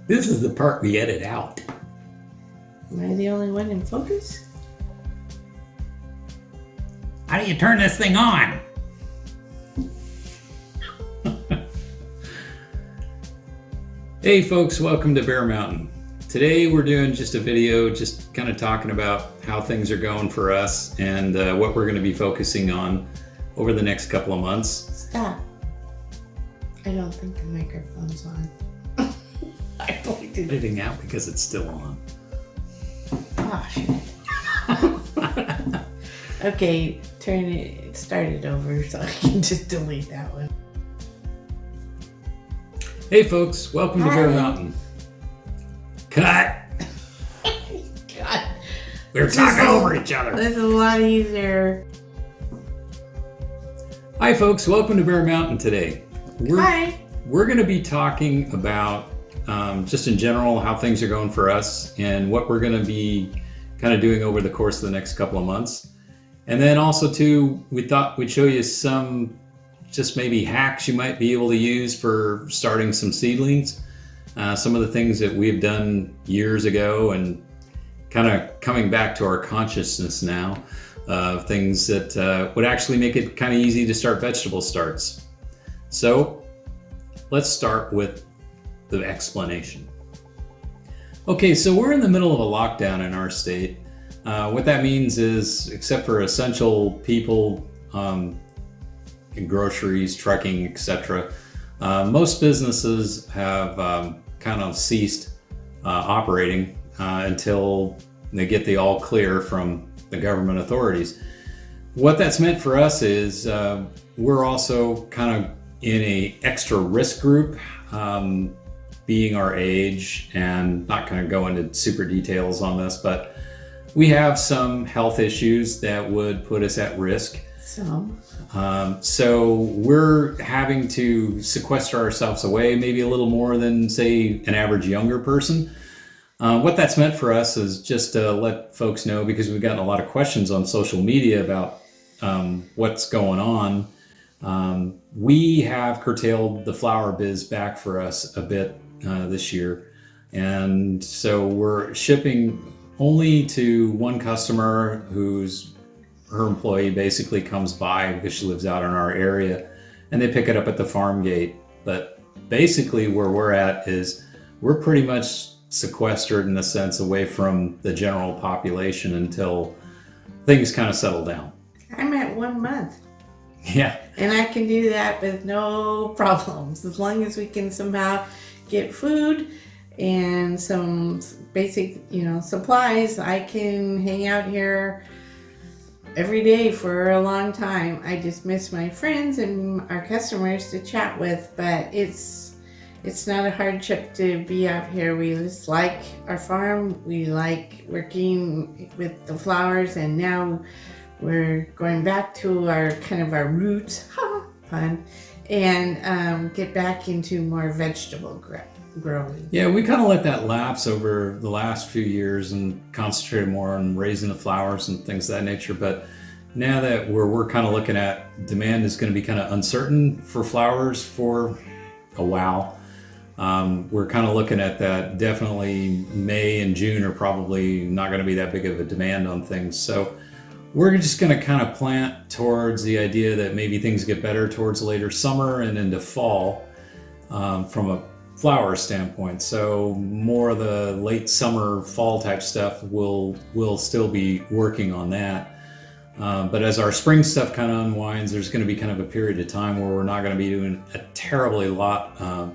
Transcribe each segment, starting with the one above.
This is the part we edit out. Am I the only one in focus? How do you turn this thing on? Hey folks, welcome to Bear Mountain. Today we're doing just a video just kind of talking about how things are going for us and what we're going to be focusing on over the next couple of months. Stop. I don't think the microphone's on. I pointed Editing out because it's still on. Gosh. Okay, start it over so I can just delete that one. Hey folks, welcome to Bear Hi. Mountain. Cut! God, We're This is talking so- over each other. this is a lot easier. Hi folks, welcome to Bear Mountain today. Hi. We're going to be talking about just in general how things are going for us and what we're going to be kind of doing over the course of the next couple of months. And then also too, we thought we'd show you some just maybe hacks you might be able to use for starting some seedlings. Some of the things that we've done years ago and kind of coming back to our consciousness now of things that would actually make it kind of easy to start vegetable starts. So let's start with the explanation. Okay, so we're in the middle of a lockdown in our state. What that means is, except for essential people, in groceries, trucking, etc., most businesses have kind of ceased operating until they get the all clear from the government authorities. What that's meant for us is we're also kind of in a extra risk group, being our age, and not going to go into super details on this, but we have some health issues that would put us at risk. So we're having to sequester ourselves away maybe a little more than, say, an average younger person. What that's meant for us is just to let folks know, because we've gotten a lot of questions on social media about what's going on. We have curtailed the flower biz back for us a bit this year. And so we're shipping only to one customer whose her employee basically comes by because she lives out in our area, and they pick it up at the farm gate. But basically where we're at is we're pretty much sequestered, in a sense, away from the general population until things kind of settle down. I'm at 1 month. Yeah. And I can do that with no problems. As long as we can somehow get food and some basic, supplies, I can hang out here every day for a long time. I just miss my friends and our customers to chat with, but it's not a hardship to be out here. We just like our farm. We like working with the flowers, and now we're going back to our roots, pun, and get back into more vegetable growing. Yeah, we kind of let that lapse over the last few years and concentrated more on raising the flowers and things of that nature. But now that we're kind of looking at demand is going to be kind of uncertain for flowers for a while. We're kind of looking at that. Definitely May and June are probably not going to be that big of a demand on things. So we're just going to kind of plant towards the idea that maybe things get better towards later summer and into fall from a flower standpoint. So more of the late summer, fall type stuff, we'll still be working on that. But as our spring stuff kind of unwinds, there's going to be kind of a period of time where we're not going to be doing a terribly lot of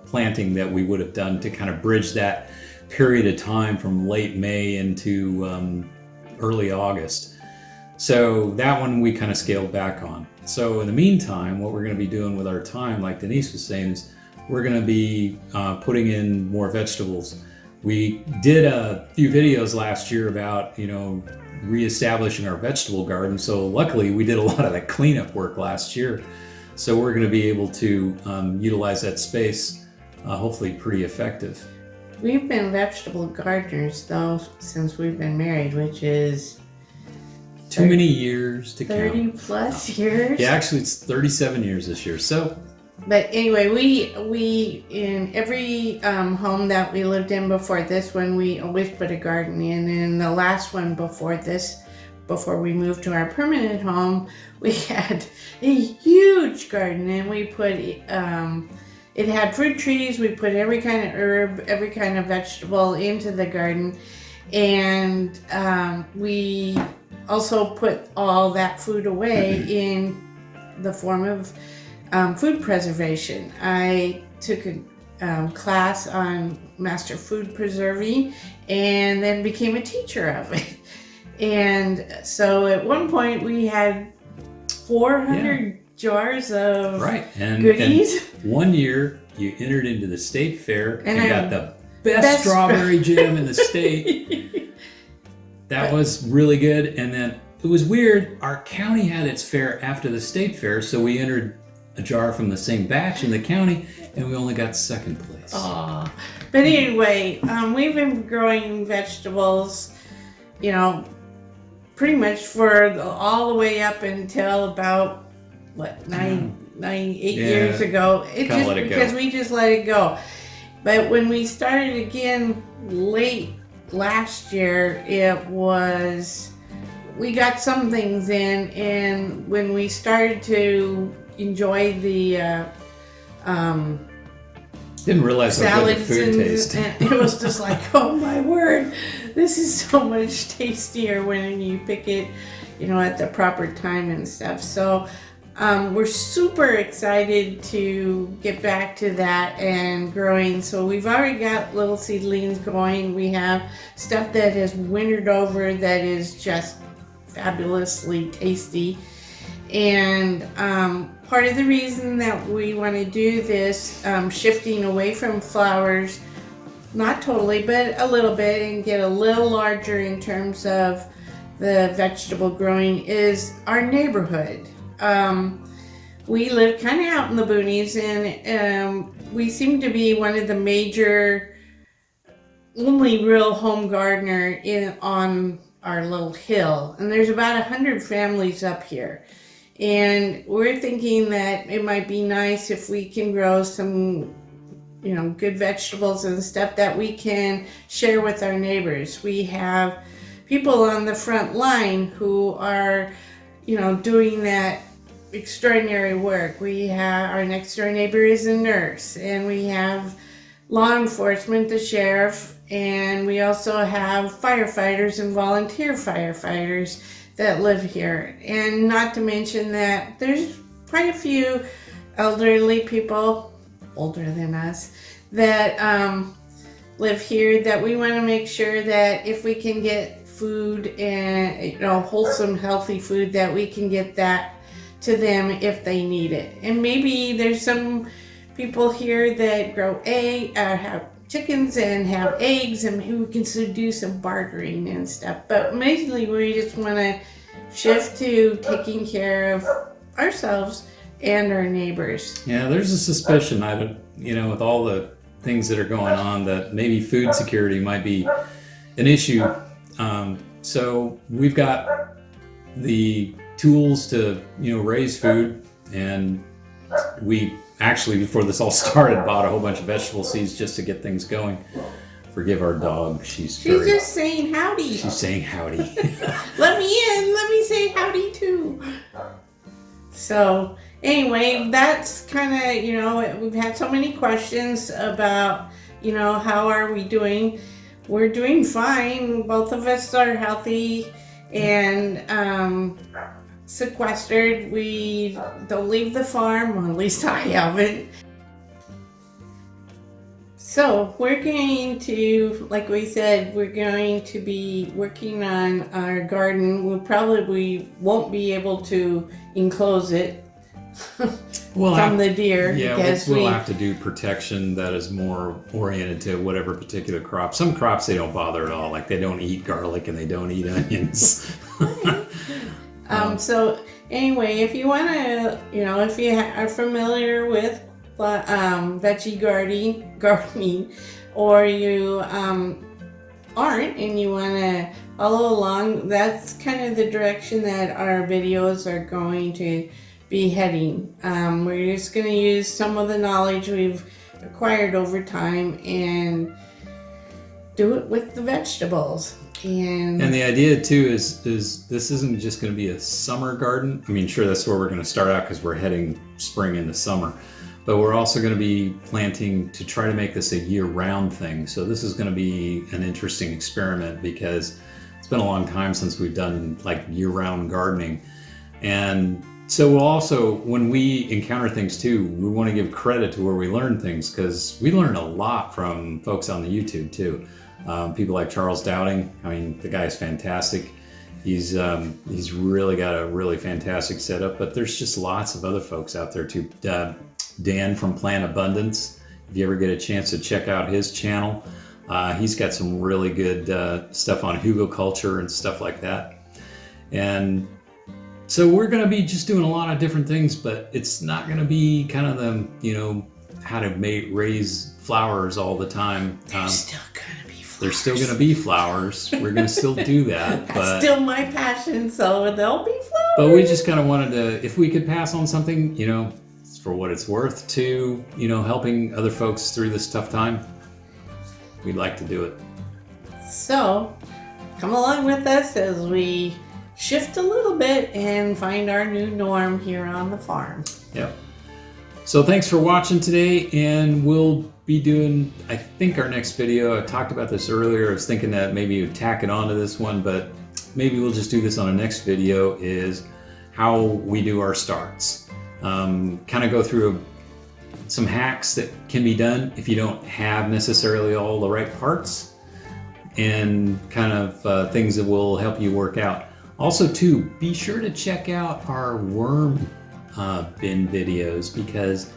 planting that we would have done to kind of bridge that period of time from late May into early August. So that one we kind of scaled back on. So in the meantime, what we're going to be doing with our time, like Denise was saying, is we're going to be putting in more vegetables. We did a few videos last year about, reestablishing our vegetable garden. So luckily we did a lot of that cleanup work last year. So we're going to be able to utilize that space, hopefully pretty effective. We've been vegetable gardeners, though, since we've been married, which is Too many years to 30 count. plus years. Yeah, actually it's 37 years this year. So But anyway, we in every home that we lived in before this one, we always put a garden in. And the last one before this, before we moved to our permanent home, we had a huge garden, and we put it had fruit trees. We put every kind of herb, every kind of vegetable into the garden, and we also put all that food away in the form of food preservation. I took a class on master food preserving and then became a teacher of it. And so at one point we had 400 jars of goodies. And one year you entered into the state fair and got the best strawberry jam in the state. That was really good. And then it was weird. Our county had its fair after the state fair, so we entered a jar from the same batch in the county, and we only got second place. Aww. But anyway, we've been growing vegetables, pretty much for all the way up until about 8 years ago. Because we just let it go. But when we started again late last year, we got some things in, and when we started to enjoy the didn't realize how good the food tasted. And it was just like, oh my word, this is so much tastier when you pick it, at the proper time and stuff. So we're super excited to get back to that and growing. So we've already got little seedlings going. We have stuff that has wintered over that is just fabulously tasty. And part of the reason that we want to do this, shifting away from flowers, not totally, but a little bit, and get a little larger in terms of the vegetable growing, is our neighborhood. We live kind of out in the boonies, and we seem to be one of the major, only real home gardener on our little hill. And there's about 100 families up here. And we're thinking that it might be nice if we can grow some, good vegetables and stuff that we can share with our neighbors. We have people on the front line who are, doing that extraordinary work. We have our next door neighbor is a nurse, and we have law enforcement, the sheriff, and we also have firefighters and volunteer firefighters that live here. And not to mention that there's quite a few elderly people, older than us, that live here, that we want to make sure that if we can get food and wholesome, healthy food, that we can get that to them if they need it. And maybe there's some people here that grow have chickens and have eggs, and maybe we can do some bartering and stuff. But mainly we just want to shift to taking care of ourselves and our neighbors. Yeah, there's a suspicion, with all the things that are going on, that maybe food security might be an issue. So we've got the tools to, raise food, and we actually, before this all started, bought a whole bunch of vegetable seeds just to get things going. Forgive our dog. She's just saying howdy. She's saying howdy. Let me in. Let me say howdy too. So anyway, that's kind of, we've had so many questions about, how are we doing? We're doing fine. Both of us are healthy and sequestered. We don't leave the farm, or at least I haven't. So we're going to, like we said, we're going to be working on our garden. We won't be able to enclose it from the deer. Yeah, we'll have to do protection that is more oriented to whatever particular crop. Some crops they don't bother at all, like they don't eat garlic and they don't eat onions. So anyway, if you want to, if you are familiar with veggie gardening, or you aren't and you want to follow along, that's kind of the direction that our videos are going to be heading. We're just going to use some of the knowledge we've acquired over time and do it with the vegetables. And the idea too is this isn't just going to be a summer garden. I mean, sure, that's where we're going to start out because we're heading spring into summer. But we're also going to be planting to try to make this a year-round thing. So this is going to be an interesting experiment because it's been a long time since we've done like year-round gardening. And so we'll also, when we encounter things too, we want to give credit to where we learn things because we learn a lot from folks on the YouTube too. People like Charles Dowding. I mean, the guy is fantastic. He's really got a really fantastic setup, but there's just lots of other folks out there too. Dan from Plant Abundance, if you ever get a chance to check out his channel, he's got some really good stuff on hugelkultur and stuff like that. And so we're going to be just doing a lot of different things, but it's not going to be kind of the, you know, how to raise flowers all the time. there's still going to be flowers. There's still going to be flowers. We're going to still do that. That's but still my passion, so there'll be flowers. But we just kind of wanted to, if we could pass on something, you know, for what it's worth to, you know, helping other folks through this tough time, we'd like to do it. So, come along with us as we shift a little bit and find our new norm here on the farm. Yep. So thanks for watching today, and we'll be doing, I think, our next video. I talked about this earlier. I was thinking that maybe you'd tack it onto this one, but maybe we'll just do this on a next video, is how we do our starts. Kind of go through some hacks that can be done if you don't have necessarily all the right parts, and kind of things that will help you work out. Also too, be sure to check out our worm bin videos, because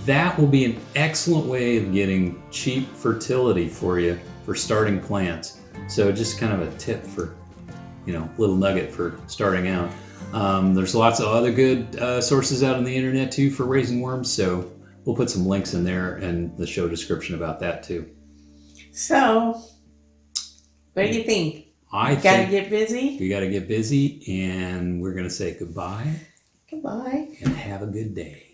that will be an excellent way of getting cheap fertility for you for starting plants. So just kind of a tip for, you know, little nugget for starting out. There's lots of other good sources out on the internet too for raising worms, so we'll put some links in there and the show description about that too. So, what do you think? I think Gotta get busy? we got to get busy, and we're going to say goodbye Goodbye. and have a good day.